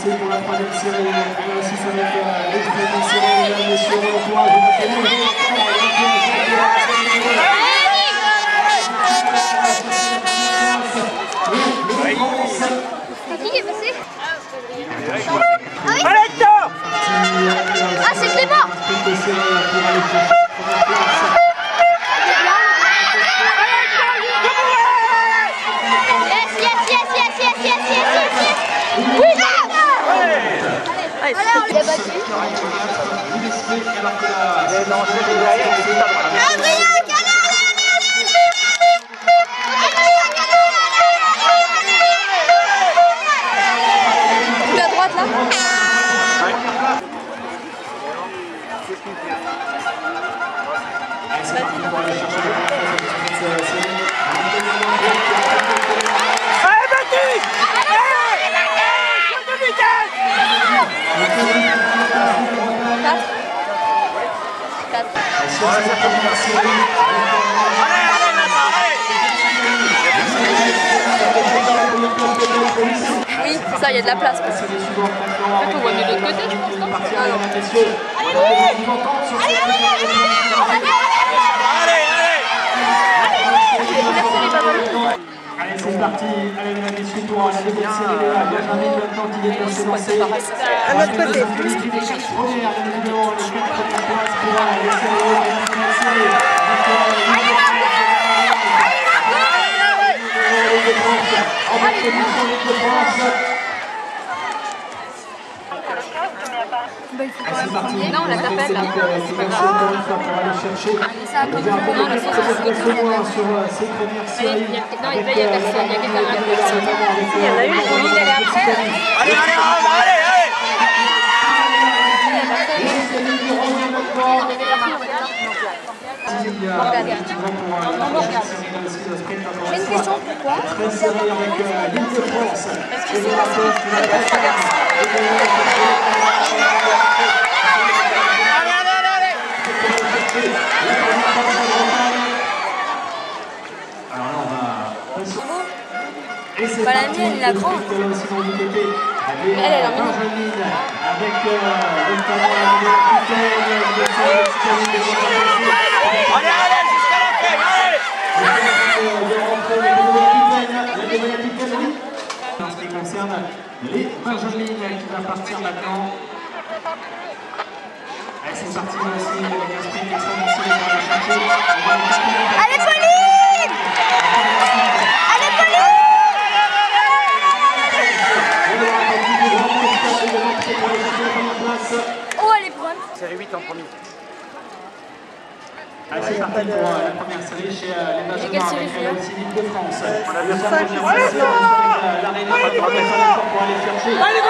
Pour la troisième série, ainsi ça va être l'extrêmement serré, mesdames et messieurs, on encourage notre C'est qui est passé? Ah, c'est Clément! À droite là. Oui, c'est ça, il y a de la place. En fait, on voit mieux de l'autre côté, je pense, non? Allez, c'est parti. Allez, mesdames et messieurs, pour la deuxième série de la Benjamin maintenant qui vient de se lancer. À notre côté. Les 4 premières, évidemment, les 4 premières places pour les séries. En bonne position, l'équipe de France. C'est parti. Non, on la t'appelle là. C'est pas grave. Pour aller chercher. On va avoir sur ces premières séries. Non, il y a personne. Il y a quelqu'un qui a personne. Il y en a une. Pauline, elle est après. Allez, J'ai une question, pourquoi? Bah, la mienne, il a grand. Elle est en mini. Avec en ce qui concerne les Benjamines qui va partir maintenant. Allez, c'est parti là aussi avec un sprint exponentiel pour aller chercher. Allez, Pauline! Allez, Pauline! Oh, elle est bonne. Série 8 en premier. Allez, c'est parti pour la première série chez les Benjamins avec aussi l'île de France. On a bien fait l'arène pour aller chercher. Allez,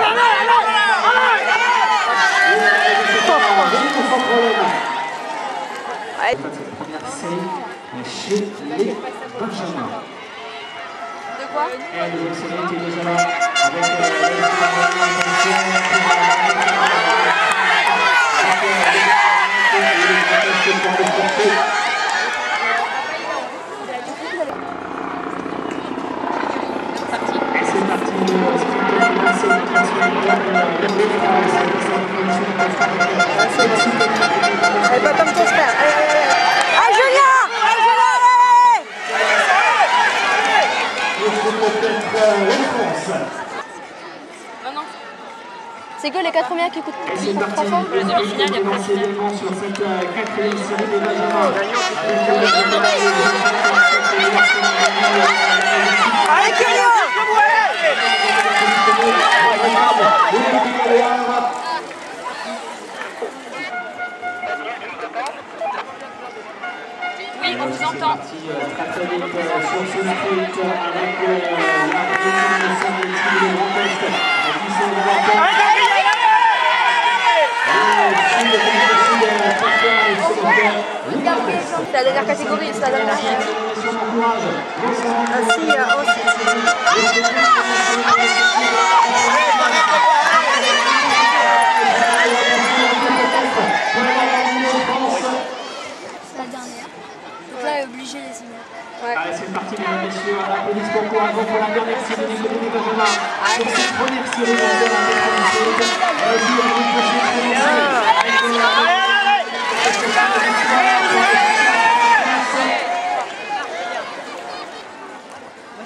Cette première série chez les Benjamins. De quoi? Et la deuxième série était déjà là avec c'est parti, le sprint final, c'est le classement Elle va comme ton frère. Ah, Julien! Ah, Julien, Non, non. C'est que les 4 premières qui coûtent c'est parti, 3 fois? la demi-finale, il y a pas de finale. Sur cette quatrième série des Benjamins. Allez, Kylian! Oui, on vous entend. Très vite sur ce sprint avec la C'est la dernière catégorie, c'est la dernière. C'est la dernière. Donc là, elle est obligée de les signer. Allez, c'est parti, mesdames et messieurs. Un applaudissement pour la dernière série du côté des Benjamin. Sur cette première série de la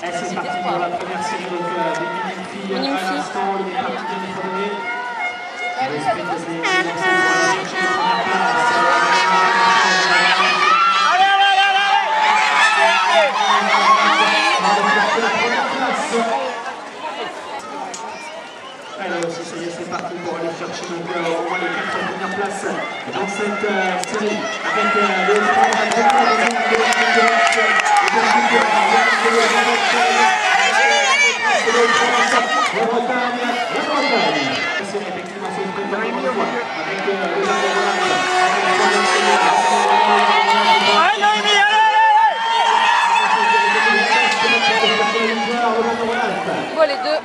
Et c'est parti pour la première série donc, des minimes filles. À l'instant, le parti vient d'être donné. Le sprint de ces lancés pour aller chercher la première place. Alors aussi, ça y est, c'est parti pour aller chercher donc, au moins les 4 premières places dans cette série avec le Bon, les deux.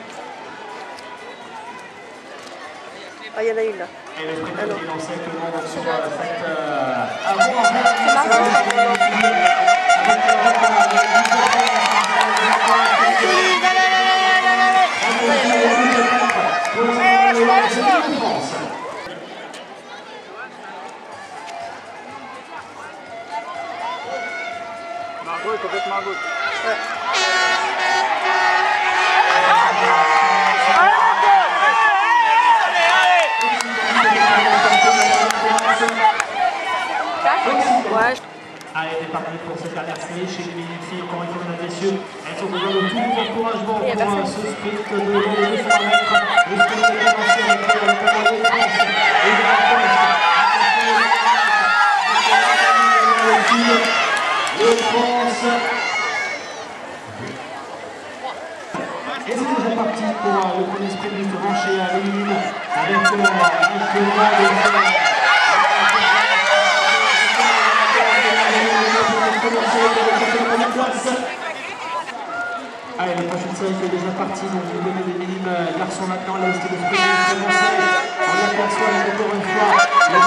Ah, il y en a une là. Et le sprint qui est lancé actuellement donc, sur cette Margot est complètement à gauche. Ouais. Ouais. Allez, c'est parti pour cette dernière série chez les minimes filles. Encore une fois, mesdames et messieurs, elles ont besoin de tout l'encouragement pour ce sprint de 200 mètres. Le sprint est lancé avec notamment les France et les France. Et c'est déjà parti pour le premier sprint justement chez les minimes avec allez, la prochaine série qui est déjà partie, donc du côté des minimes garçons maintenant, là aussi le sprint est commencé. On aperçoit encore une fois le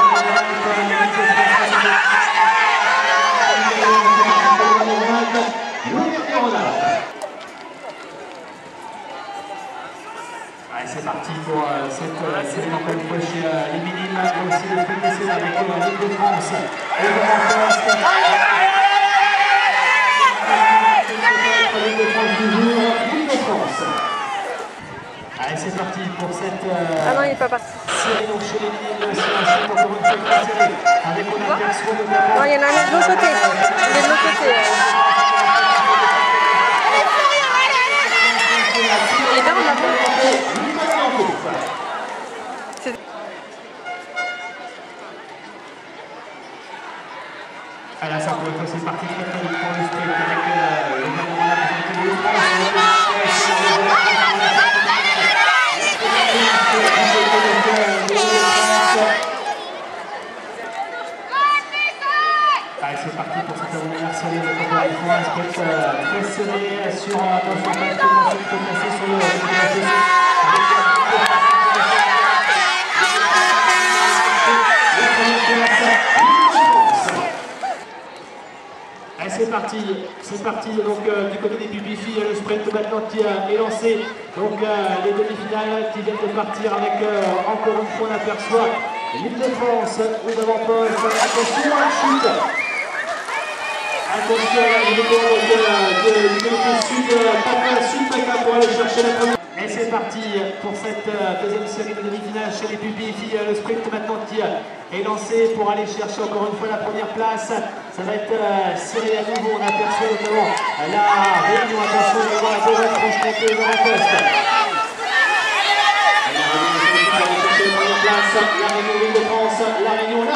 allez, c'est parti pour cette série encore une fois chez les minimes, là aussi le sprint essai avec l'équipe de France et le allez, c'est parti pour cette Ah non, il n'est pas parti. série donc chez les minimes, c'est encore une fois très serré avec on aperçoit notamment. Non, il y en a un de l'autre côté. Il est de l'autre côté. Et là, on a pas. Allez, ça peut être c'est parti très très vite pour le sprint avec le gouvernement là présenté de France. Allez, c'est parti pour cette première série de encore une fois un sprint très serré sur attention pas de commencer sur le allez, c'est parti donc du côté des pupilles, le sprint maintenant qui est lancé, donc les demi-finales qui viennent de partir avec encore une fois on aperçoit l'île de France aux avant-postes, attention à la chute, attention à la du côté sud, pour aller chercher la première. Et c'est parti pour cette deuxième série de demi-finale chez les pupilles. Le sprint maintenant qui est lancé pour aller chercher encore une fois la première place. Ça va être serré à nouveau. On aperçoit notamment la Réunion. Attention, on va voir la deuxième Franche-Comté dans la poste. La Réunion, l'île de France. La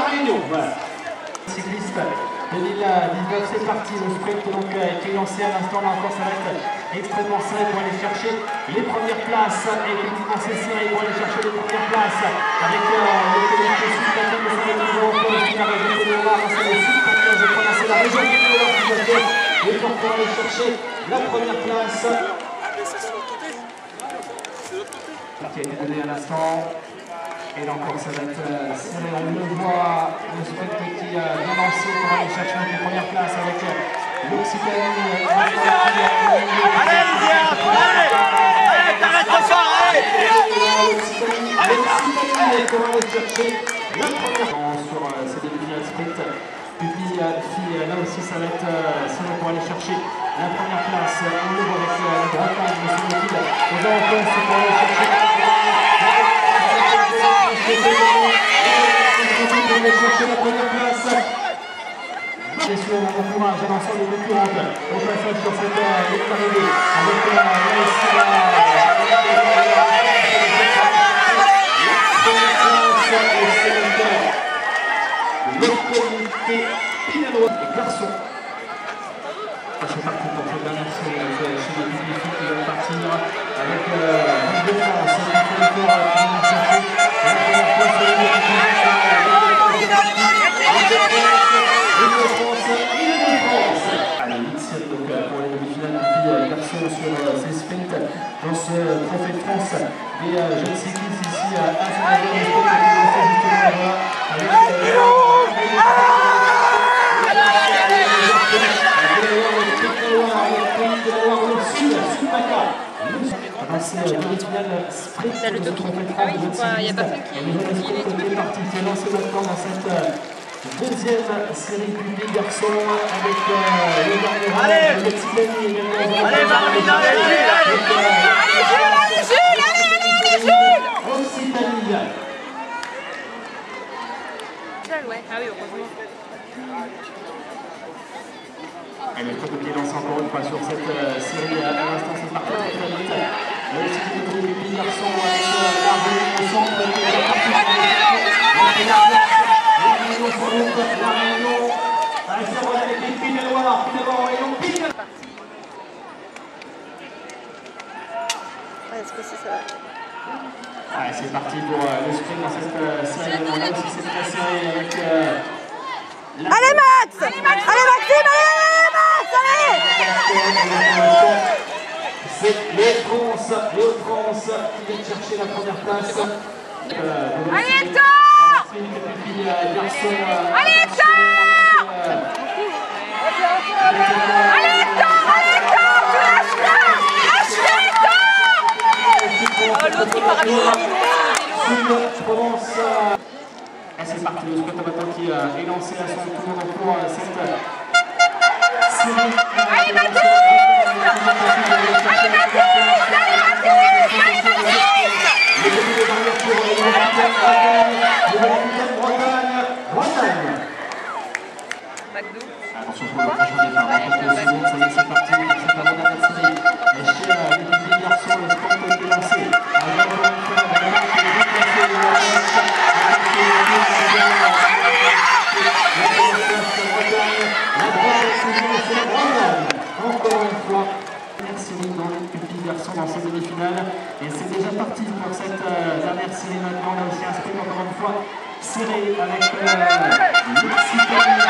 Réunion. Voilà. Cycliste 2019. C'est parti, le sprint donc, qui est lancé à l'instant. Là encore, ça va être extrêmement serré pour aller chercher les premières places. Et effectivement, c'est serré pour aller chercher les premières places. Avec le comité sud-patin, mais ça va être toujours au poste. La région de Loire, c'est le sud-patin, je crois, c'est la région de Loire qui va faire l'effort pour aller chercher la première place. Qui a été donné à l'instant. Et là encore, ça va être serré. On le voit, le sprint qui a bien lancé pour aller chercher les premières places avec l'Occitanie. Allez, t'arrêtes de ça, allez! L'Occitanie pour aller chercher la première place sur ces demi-finales sprint. Puis là aussi, ça va être serré pour aller chercher la première place. On le voit avec la Bretagne, mais c'est l'équipe aux avant-postes pour aller chercher la première place. Bien sûr, on encourage l'ensemble des concurrentes au passage sur cette ligne d'arrivée avec le comité pinalois et garçons. C'est parti pour cette dernière série chez les publics qui vont partir avec l'île de France qui vient chercher la première place sur les Allez, 8-7 donc pour les demi-finales depuis garçons sur ces sprints dans ce trophée de France des jeunes cyclistes ici à Saint-Nazaire. Le toki. Ah oui, il n'y a personne qui est parti. C'est lancé maintenant dans cette deuxième série publique garçon avec le dernier l'Occitanie également. Allez, Marvin, allez, Jules! Occitanie. Ouais. Ah oui, heureusement. Et le coup de pied lance encore une fois sur cette série à l'instant, c'est parti très vite. Le cycle de public garçon avec la réunion au centre de la partie. La réunion sur l'autre, la réunion. Allez, c'est bon avec les Pinalois, réunion Pinalois. Est-ce que ça va? Allez, c'est parti pour le sprint dans cette série. Là aussi, c'est très serré avec. Allez, Max! Allez, Maxime! C'est Léo France qui vient chercher la première place. Allez, Hector! Allez, Hector! L'autre il part à Provence. Et c'est parti, le sprint maintenant qui est lancé à son tour pour cette série. Allez, Mathis! Attention pour le prochain départ, quelques secondes, ça y est, c'est parti, c'est la dernière série. Et chez l'équipe des garçons, le sprint qui est lancé. Avec encore une fois, la main qui est déplacée, la Bretagne. Encore une fois, dernière série dans les petits garçons dans ces demi-finales. Et c'est déjà parti pour cette dernière série maintenant. Là aussi un sprint encore une fois serré avec l'Occitanie.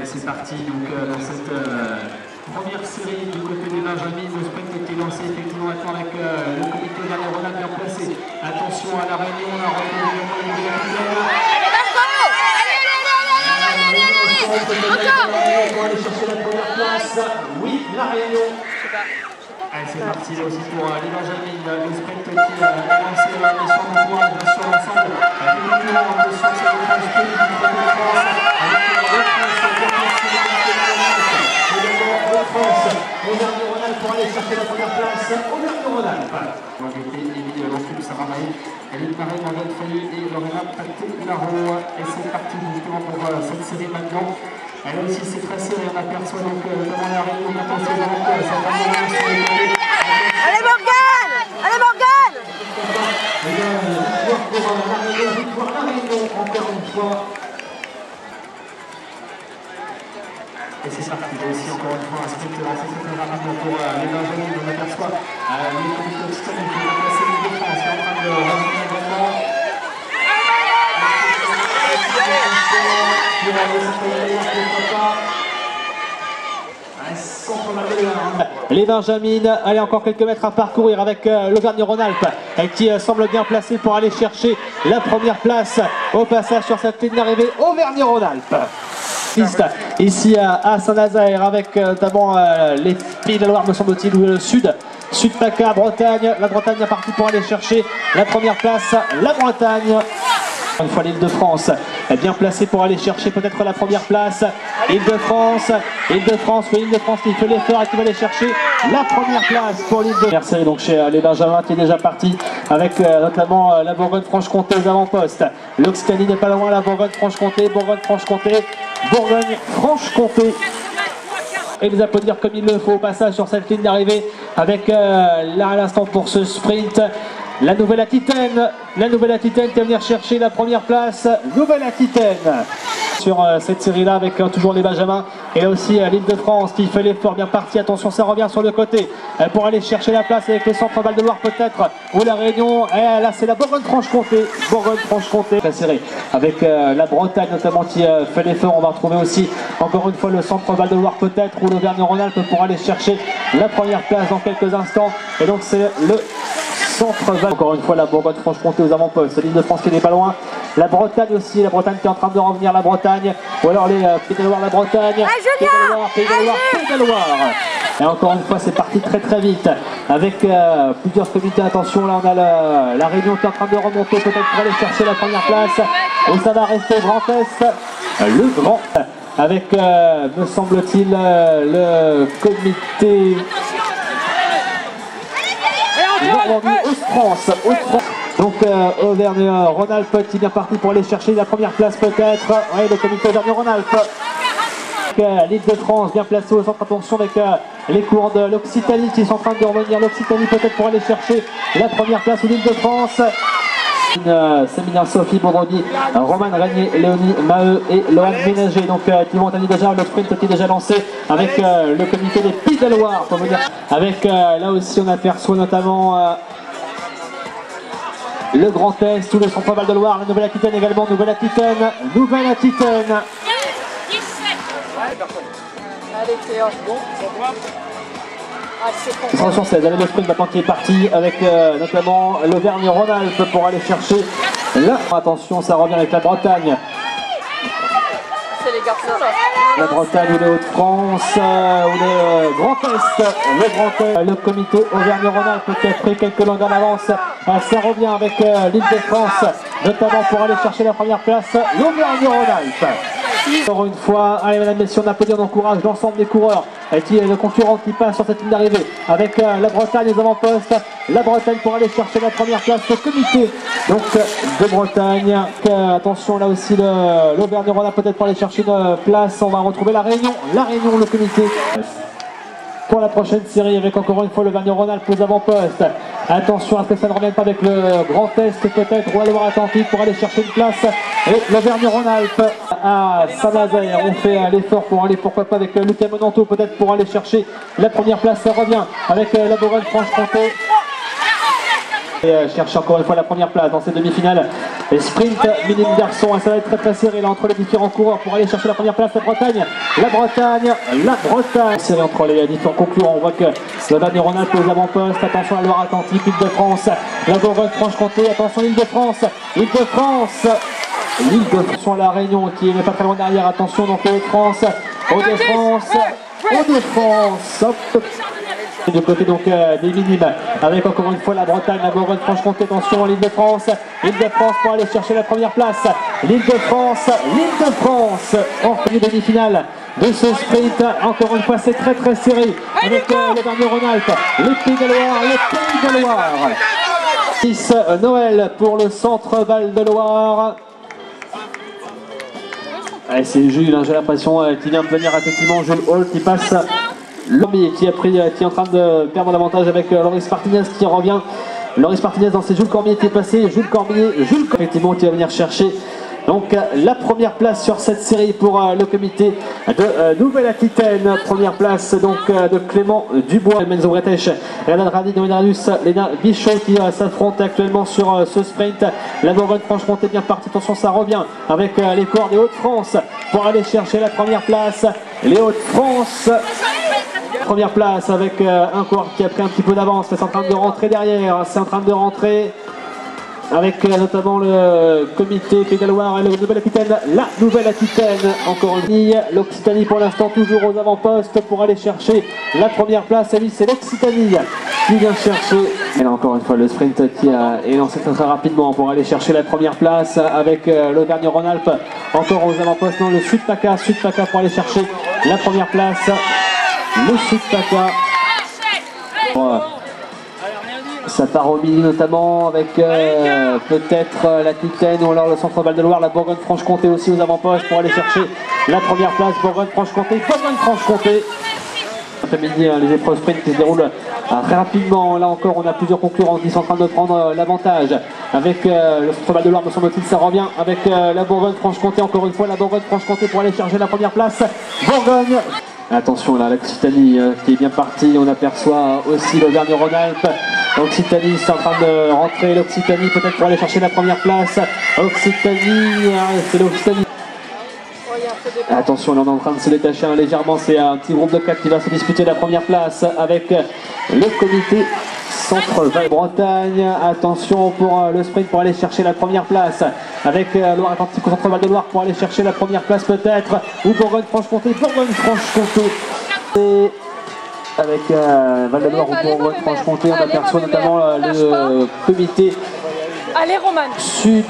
C'est parti donc dans cette première série du côté des Benjamins. Le sprint qui est lancé effectivement maintenant avec le comité d'Aléronal bien placé. Attention à la réunion, la pour aller chercher la première place. Oui, la réunion. Allez, c'est parti là aussi pour les Benjamins. Le sprint qui est lancé sur l'ensemble. Auvergne-Rhône-Alpes pour aller chercher la première place. Auvergne-Rhône-Alpes. L'Angleterre, Émilie Lonstul, Sarah Maé, Eline Marais, Morgane Fayet et Lorena Paté-Laro. Et c'est parti justement pour cette série maintenant. Elle aussi c'est très serré, on aperçoit donc notamment la Réunion qui a passé aux alentours, ça va sur les côtés. Allez Morgane! Allez Morgane! Victoire la Réunion, encore une fois. Et c'est parti, aussi encore une fois un sprint assez très rapide pour les Benjamins. On aperçoit les comités obstacles qui vont passer les deux France, qui est en train de revenir également. Les Benjamines, allez encore quelques mètres à parcourir avec l'Auvergne-Rhône-Alpes qui semble bien placé pour aller chercher la première place au passage sur cette ligne d'arrivée. Auvergne-Rhône-Alpes ici à Saint-Nazaire avec notamment les Pays de la Loire me semble-t-il, ou le Sud PACA, Bretagne. La Bretagne est partie pour aller chercher la première place, la Bretagne. Une fois l'Île-de-France est bien placée pour aller chercher peut-être la première place. Île-de-France, oui, l'Île-de-France qui fait l'effort et qui va aller chercher la première place pour l'Île-de-France. Donc chez les Benjamins qui est déjà parti avec notamment la Bourgogne-Franche-Comté aux avant-postes. L'Occitanie n'est pas loin, la Bourgogne-Franche-Comté. Et les applaudir comme il le faut au passage sur cette ligne d'arrivée avec là à l'instant pour ce sprint. La Nouvelle-Aquitaine qui va venir chercher la première place. Nouvelle-Aquitaine sur cette série-là avec toujours les Benjamins. Et là aussi l'Île-de-France qui fait l'effort, bien parti. Attention, ça revient sur le côté pour aller chercher la place avec le centre Val de Loire peut-être. Ou la Réunion. Et là c'est la Bourgogne-Franche-Comté. Très serré. Avec la Bretagne notamment qui fait l'effort. On va retrouver aussi encore une fois le centre Val de Loire peut-être. Ou l'Auvergne-Rhône-Alpes pour aller chercher la première place dans quelques instants. Et donc c'est le centre-val. Encore une fois la Bourgogne-Franche-Comté aux avant-postes. L'Île-de-France qui n'est pas loin. La Bretagne aussi. La Bretagne qui est en train de revenir. La Bretagne. Ou alors les Pays de la Loire, la Bretagne. Pays de la Loire. Et encore une fois c'est parti très très vite. Avec plusieurs comités. Attention, là on a la Réunion qui est en train de remonter peut-être pour aller chercher la première place. Et ça va rester Grand Est. Le Grand. Avec me semble-t-il le comité Haute-France. Donc Auvergne-Rhône-Alpes qui est bien parti pour aller chercher la première place peut-être. Ouais, le comité Auvergne-Rhône-Alpes. L'Île-de-France bien placée au centre. Attention avec les cours de l'Occitanie qui sont en train de revenir. L'Occitanie peut-être pour aller chercher la première place ou l'Île-de-France. Séminaire Sophie Bourdoni, Roman Régnier, Léonie Maheu et Lohan Ménager. Donc qui vont entendre déjà le sprint qui est déjà lancé avec le comité des Pays de la Loire pour venir. Avec là aussi on aperçoit notamment le Grand Est ou le centre Val de Loire, la Nouvelle-Aquitaine également. Nouvelle-Aquitaine. Allez Théo, bon. Attention, c'est le sprint maintenant qui est parti avec notamment l'Auvergne-Rhône-Alpes pour aller chercher là. Attention, ça revient avec la Bretagne. C'est les garçons là. La Bretagne ou les Hauts-de-France ou le Grand Est. Le comité Auvergne-Rhône-Alpes qui a pris quelques longues en avance. Ça revient avec l'Île-de-France, notamment pour aller chercher la première place. L'Auvergne-Rhône-Alpes. Encore une fois, allez mesdames, messieurs, on applaudit, on encourage l'ensemble des coureurs qui est le concurrent qui passe sur cette ligne d'arrivée avec la Bretagne aux avant-postes. La Bretagne pour aller chercher la première place, le comité donc de Bretagne. Attention là aussi l'Auvergne-Rhône-Alpes peut-être pour aller chercher une place. On va retrouver la Réunion, le comité. Pour la prochaine série avec encore une fois l'Auvergne-Rhône-Alpes aux avant-postes. Attention à ce que ça ne revienne pas avec le Grand Est peut-être ou à Loire-Atlantique pour aller chercher une place. Et l'Auvergne-Rhône-Alpes à Saint-Nazaire. On fait l'effort pour aller pourquoi pas avec Lucas Monanto peut-être pour aller chercher la première place. Ça revient avec la Bourgogne-Franche-Comté. Et cherche encore une fois la première place dans ces demi-finales. Et sprint minime garçon, et ça va être très très serré là entre les différents coureurs pour aller chercher la première place. La Bretagne. Serré entre les différents concurrents. On voit que l'Auvergne-Rhône-Alpes aux avant-postes. Attention à la Loire-Atlantique, Île-de-France, la Bourgogne-Franche-Comté. Attention Île-de-France. L'Île-de-France à la Réunion qui n'est pas très loin derrière. Attention donc Hauts-de-France. Hop. Du côté donc des minimes avec encore une fois la Bretagne, la Bourgogne-Franche-Comté. Attention l'Île-de-France pour aller chercher la première place. L'Île-de-France en fin de demi-finale de ce sprint. Encore une fois c'est très très serré avec l'Auvergne-Rhône-Alpes, les Pays de Loire. 6 Noël pour le centre Val de Loire. c'est Jules, hein, j'ai l'impression, qui vient de venir effectivement. Jules Hall qui passe l'homme qui est en train de perdre l'avantage avec Loris Martinez qui revient. Loris Martinez dans ses Jules Cormier qui est passé. Jules Cormier, effectivement, qui va venir chercher. Donc la première place sur cette série pour le comité de Nouvelle-Aquitaine. Première place donc de Clément Dubois, Menzo Bretèche, Renan Radi, Nominarius, Léna Bichot qui s'affrontent actuellement sur ce sprint. La Bourgogne-Franche-Comté bien partie, attention ça revient avec les cours des Hauts-de-France pour aller chercher la première place. Les Hauts-de-France, première place avec un coureur qui a pris un petit peu d'avance, c'est en train de rentrer derrière, c'est en train de rentrer. Avec notamment le comité Pays de la Loire et la Nouvelle-Aquitaine. La Nouvelle-Aquitaine, encore une ligne. L'Occitanie pour l'instant toujours aux avant-postes pour aller chercher la première place. Et lui, c'est l'Occitanie qui vient chercher. Et là encore une fois le sprint qui est lancé très rapidement pour aller chercher la première place avec l'Auvergne-Rhône-Alpes. Encore aux avant-postes, non, le Sud-PACA pour aller chercher la première place. Le Sud-PACA. Ça part au milieu notamment avec peut-être l'Aquitaine ou alors le centre Val-de-Loire, la Bourgogne-Franche-Comté aussi aux avant-postes pour aller chercher la première place. Bourgogne-Franche-Comté. Après-midi, les épreuves sprint qui se déroulent très rapidement. Là encore, on a plusieurs concurrents qui sont en train de prendre l'avantage. Avec le centre Val-de-Loire, me semble-t-il, ça revient avec la Bourgogne-Franche-Comté. Encore une fois, la Bourgogne-Franche-Comté pour aller chercher la première place. Bourgogne. Attention là, l'Occitanie qui est bien partie. On aperçoit aussi l'Auvergne-Rhône-Alpes. Occitanie, c'est en train de rentrer. L'Occitanie peut-être pour aller chercher la première place. Occitanie, c'est l'Occitanie. Attention, là on est en train de se détacher légèrement. C'est un petit groupe de 4 qui va se disputer la première place avec le comité Centre-Val-Bretagne. Attention pour le sprint pour aller chercher la première place avec Loire-Atlantique au Centre Val-de-Loire pour aller chercher la première place peut-être. Ou Bourgogne-Franche-Comté. Avec Val-de-Loire ou Bourgogne-Franche-Comté, on aperçoit notamment le comité Sud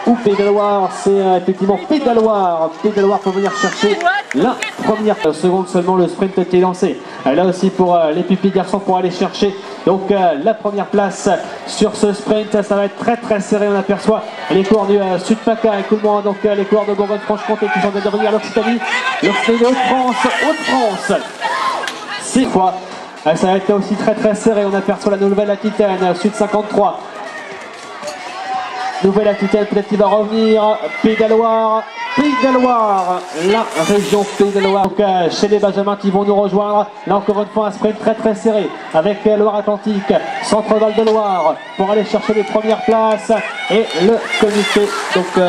ou Pays de la Loire. C'est effectivement Pays de la Loire. Pays de la Loire pour venir chercher la première seconde seulement. Le sprint a été lancé. Là aussi pour les pupilles garçons pour aller chercher donc la première place sur ce sprint. Ça va être très serré. On aperçoit les coureurs du Sud-PACA et tout le monde. Donc les coureurs de Bourgogne-Franche-Comté qui sont de revenir à l'Occitanie. L'Occitanie Haute-France. 6 fois. Ça va être aussi très serré. On aperçoit la Nouvelle-Aquitaine, Sud 53. Nouvelle-Aquitaine, peut-être qu'il va revenir. Pays de la Loire, la région Pays de la Loire. Donc, chez les Benjamins qui vont nous rejoindre. Là encore une fois un sprint très serré avec Loire-Atlantique, Centre Val-de-Loire pour aller chercher les premières places et le comité. Donc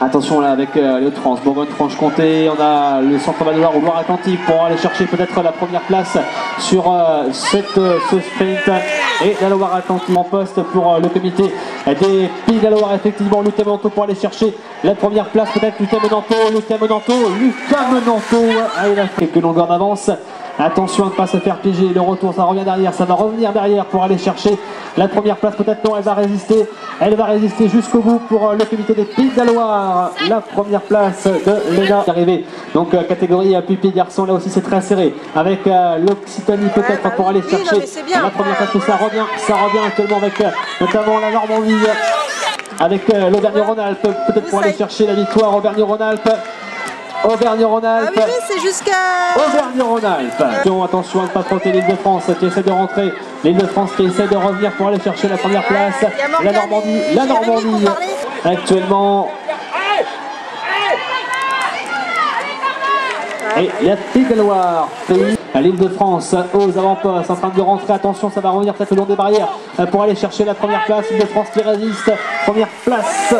attention là avec les Hauts-de-France, Bourgogne-Franche-Comté, on a le Centre Val-de-Loire ou Loire-Atlantique pour aller chercher peut-être la première place sur ce sprint. Et la Loire-Atlantique en poste pour le comité des Pays de la Loire, effectivement Lucas Menanto pour aller chercher la première place, peut-être Lucas Menanto, il a fait quelques longueurs d'avance. Attention à ne pas se faire piéger, le retour ça revient derrière, ça va revenir derrière pour aller chercher la première place, peut-être non, elle va résister jusqu'au bout pour le comité des Pays de la Loire. La première place de Léna arrivée, donc catégorie pupille garçon, là aussi c'est très serré avec l'Occitanie peut-être pour aller chercher la première place, ça revient actuellement avec notamment la Normandie, avec l'Auvergne-Rhône-Alpes peut-être pour aller chercher la victoire. Auvergne-Rhône-Alpes. Ah oui, c'est jusqu'à Auvergne-Rhône-Alpes. Attention à ne pas frotter l'Île-de-France qui essaie de rentrer. L'Île-de-France qui essaie de revenir pour aller chercher la première place. La Normandie actuellement. Et la Pays de la Loire, l'Île-de-France aux avant-postes en train de rentrer. Attention, ça va revenir peut-être le long des barrières pour aller chercher la première place. L'Île-de-France qui résiste. Première place.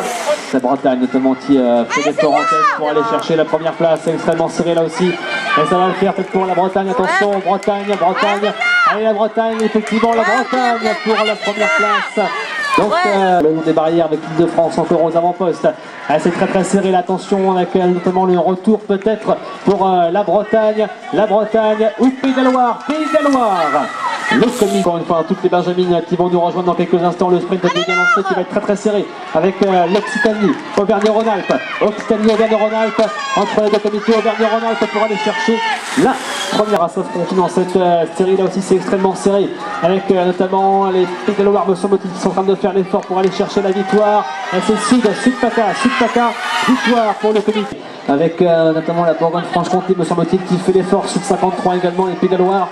La Bretagne notamment qui fait des tours en tête pour aller chercher la première place. C'est extrêmement serré là aussi. Et ça va le faire peut-être pour la Bretagne. Attention, Bretagne. Allez la Bretagne, effectivement la Bretagne pour la première place. Donc le long des barrières avec l'Île-de-France encore aux avant-postes. C'est très serré, l'attention avec notamment le retour peut-être pour la Bretagne ou Pays de la Loire. Le comité, encore une fois, toutes les Benjamines qui vont nous rejoindre dans quelques instants. Le sprint est bien lancé qui va être très serré avec l'Occitanie, Auvergne-Rhône-Alpes. Auvergne-Rhône-Alpes, entre les deux comités Auvergne-Rhône-Alpes pour aller chercher la première à s'affronter dans cette série. Là aussi c'est extrêmement serré avec notamment les Pays de la Loire, me semble-t-il, qui sont en train de faire l'effort pour aller chercher la victoire. C'est Sud-PACA, victoire pour le comité. avec notamment la Bourgogne-Franche-Comté, me semble-t-il, qui fait l'effort, sud 53 également, et Pays de la Loire.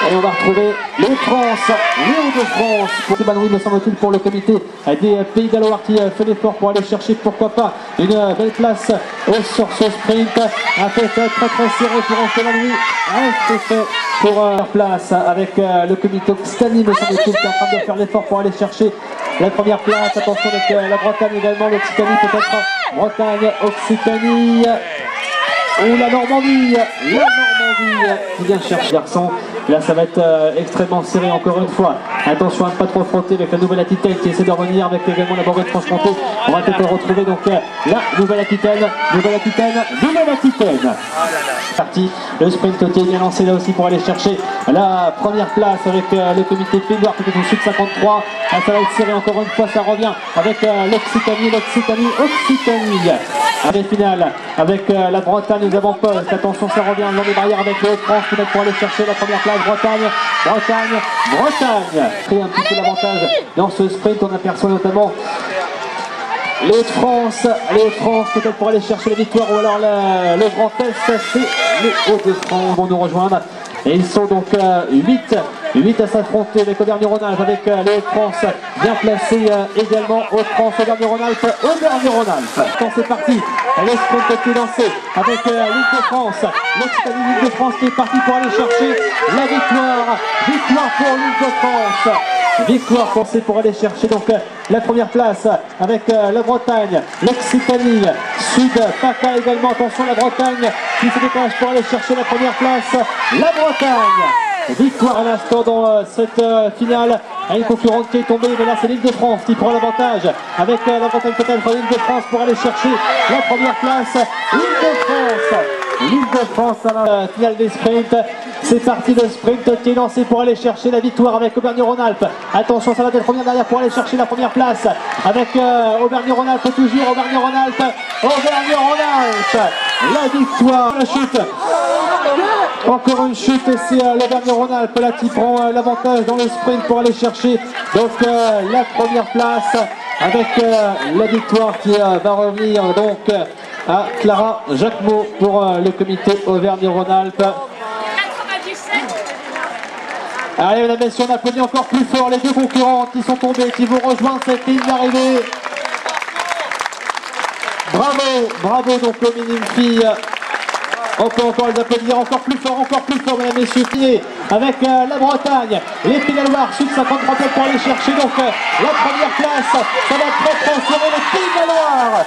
Et on va retrouver les France, les Hauts-de-France, pour s'épanouir, me semble-t-il, pour le comité des Pays de la Loire qui fait l'effort pour aller chercher, pourquoi pas, une belle place sur ce sprint. Un fait très serré pour un s'épanouir, reste fait pour leur place avec le comité Occitanie, me semble-t-il, qui est en train de faire l'effort pour aller chercher la première place. Attention avec la Bretagne également, l'Occitanie peut-être, Bretagne, Occitanie. Ou la Normandie qui vient chercher garçon. Là ça va être extrêmement serré encore une fois. Attention à ne pas trop frotter avec la Nouvelle-Aquitaine qui essaie de revenir avec également la Bourgogne-Franche-Comté. On va peut-être retrouver donc la Nouvelle-Aquitaine. Parti, le sprint qui est bien lancé là aussi pour aller chercher la première place avec le comité Pays de la Loire qui est au sud 53. Ça va être serré encore une fois, ça revient avec l'Occitanie. Avec finale, avec la Bretagne aux avant-postes. Attention, ça revient dans les barrières avec le France peut-être pour aller chercher la première place. Bretagne. Créer un petit peu d'avantage dans ce sprint. On aperçoit notamment les Hauts-de-France peut-être pour aller chercher la victoire, ou alors le Grand Est, c'est les Hauts-de-France vont nous rejoindre. Et ils sont donc 8 à s'affronter avec Auvergne-Rhône-Alpes, avec les Hauts-de-France bien placés également. Hauts-de-France, Auvergne-Rhône-Alpes. Quand c'est parti, le sprint qui est lancé avec l'Île-de-France, l'Occitanie, l'Île-de-France qui est parti pour aller chercher la victoire pour l'Île-de-France. Victoire pensée pour aller chercher donc la première place avec la Bretagne, l'Occitanie, Sud, PACA également. Attention la Bretagne qui se détache pour aller chercher la première place. La Bretagne, victoire à l'instant dans cette finale. Une concurrente qui est tombée, mais là c'est l'Île-de-France qui prend l'avantage avec la Bretagne peut-être, l'Île-de-France pour aller chercher la première place. L'Île-de-France à la finale des sprints. C'est parti, le sprint qui est lancé pour aller chercher la victoire avec Auvergne-Rhône-Alpes. Attention, ça va être première derrière pour aller chercher la première place avec Auvergne-Rhône-Alpes, toujours Auvergne-Rhône-Alpes. La victoire, la chute. Encore une chute et c'est l'Auvergne-Rhône-Alpes là qui prend l'avantage dans le sprint pour aller chercher donc la première place avec la victoire qui va revenir donc à Clara Jacquemot pour le comité Auvergne-Rhône-Alpes. Allez mesdames et messieurs, on applaudit encore plus fort les deux concurrentes qui sont tombées, qui vont rejoindre cette ligne d'arrivée. Bravo donc aux minimes filles. On peut encore les applaudir encore plus fort, mesdames et messieurs, avec la Bretagne, les Pays de la Loire, sud 53 pour aller chercher donc la première place. Ça va être très serré, les Pays de la Loire.